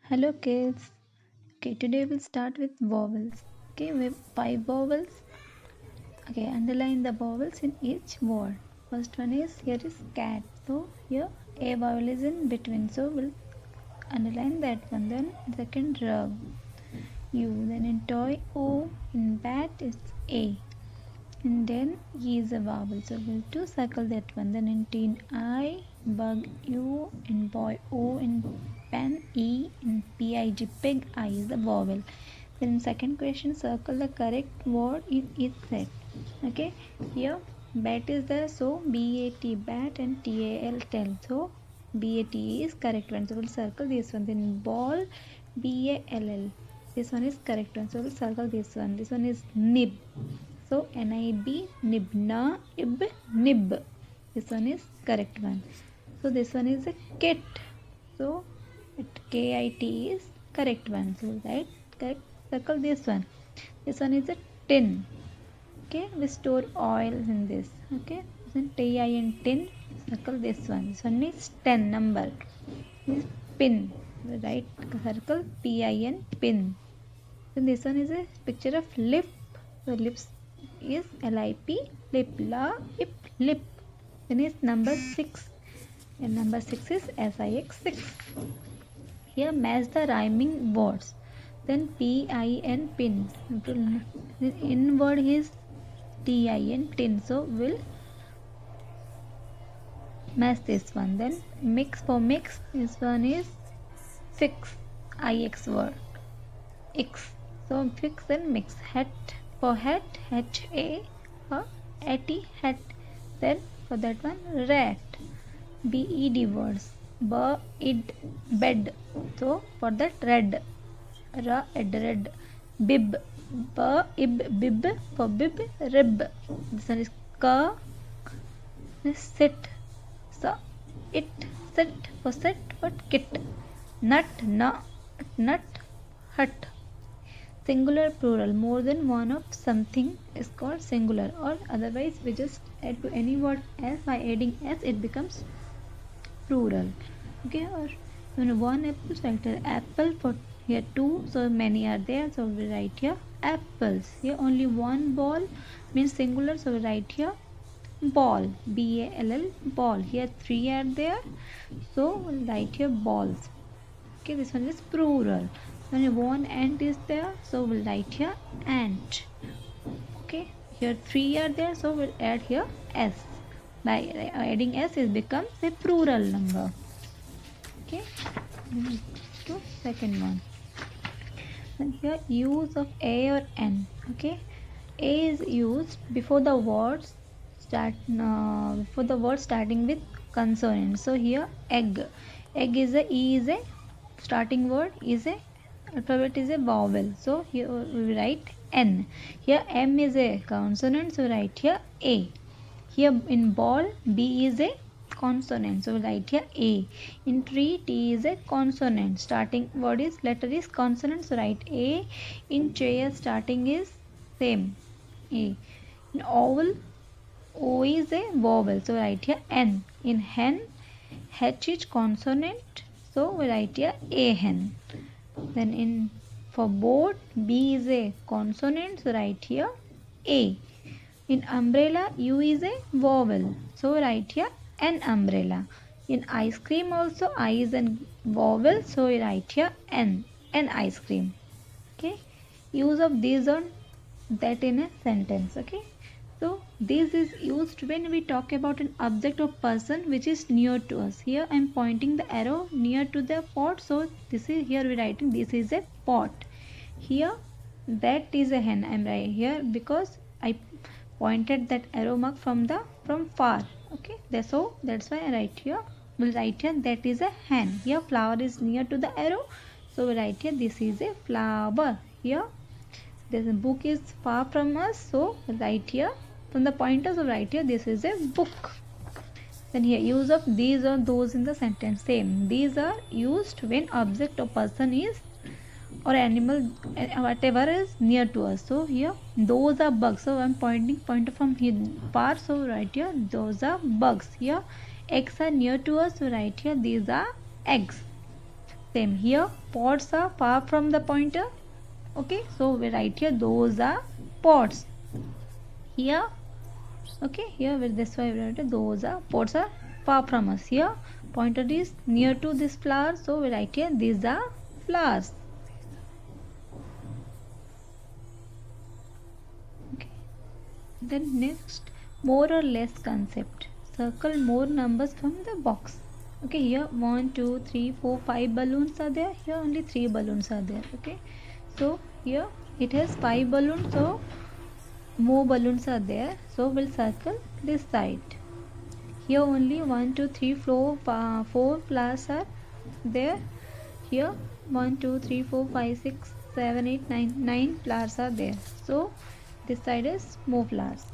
Hello kids. Okay, today we'll start with vowels. Okay, we have five vowels. Okay, underline the vowels in each word. First one is here is cat. So here a vowel is in between. So we'll underline that one. Then second rug. U. Then in toy O. In bat it's A. And then E is a vowel. So we'll to circle that one. Then in teen I. Bug U. In boy O. In pen E. In pig pig I is a vowel. Then second question, circle the correct word in each set. Okay, here bat is there, so BAT bat and TAL tell. So BAT is correct one. So we'll circle this one. Then ball BALL. This one is correct one. So we'll circle this one. This one is nib. So NIB nib na ib nib. This one is correct one. So this one is a kit. So KIT is correct one. So right correct. Circle this one. This one is a tin. Okay, we store oil in this. Okay, then TIN tin. Circle this one. This one is 10 number. This pin. Right circle PIN pin. Then this one is a picture of lip. So lips is LIP lip la ip lip. Then is number 6. And number 6 is SIX 6. Here match the rhyming words. Then PIN pin. In word is TIN tin. So we'll match this one. Then mix for mix. This one is fix. IX word. X. So fix and mix. Hat for hat. HA for AT hat. Then for that one rat. BED words. Id bed. So for that red. Red. Bib. Ib bib for bib rib. This one is ka. Sit. So it sit for set for kit. Nut nut hut. Singular plural, more than one of something is called singular, or otherwise we just add to any word s. By adding s it becomes plural. Okay, or when one apple, write here apple. For here two, so many are there, so we write here apples. Here only one ball means singular, so we write here ball. BALL ball. Here three are there, so we'll write here balls. Okay, this one is plural. When one ant is there, so we'll write here ant. Okay, here three are there, so we'll add here s. By adding s, it becomes a plural number. Okay, to second one. Then here use of a or n. Okay, a is used before the words starting with consonant. So here egg is a starting word is a alphabet is a vowel. So here we write n. Here m is a consonant, so write here a. Here in ball b is a consonant, so we write here a. In tree t is a consonant, starting word is letter is consonant, so write a. In chair starting is same a. In owl o is a vowel, so write here n. In hen h is consonant, so we write here a hen. Then in for boat b is a consonant, so write here a. In umbrella u is a vowel, so write here an umbrella. In ice cream also I is a vowel, so we write here an ice cream. Okay, use of these or that in a sentence. Okay, so this is used when we talk about an object or person which is near to us. Here I am pointing the arrow near to the pot, so this is here we writing this is a pot. Here that is a hen. I am right here because I pointed that arrow mark from far. Okay, that's why I write here. We'll write here that is a hen. Here flower is near to the arrow, so we write here this is a flower. Here this book is far from us, so write here from the pointers of write here this is a book. Then here use of these or those in the sentence. Same, these are used when object or person is or animal whatever is near to us. So here those are bugs, so I am pointer from here far, so write here those are bugs. Here eggs are near to us, so write here these are eggs. Same here, pods are far from the pointer. Okay, so we write here those are pods. Here, okay, here with this way we write those are pods are far from us. Here pointer is near to this flower, so we write here these are flowers. Okay, then next, more or less concept. Circle more numbers from the box. Okay, here 1 2 3 4 5 balloons are there. Here only 3 balloons are there. Okay, so here it has 5 balloons, so more balloons are there, so we'll circle this side. Here only 1 2 3 4 flowers are there. Here 1 2 3 4 5 6 7 8 9 flowers are there, so this side is more flowers.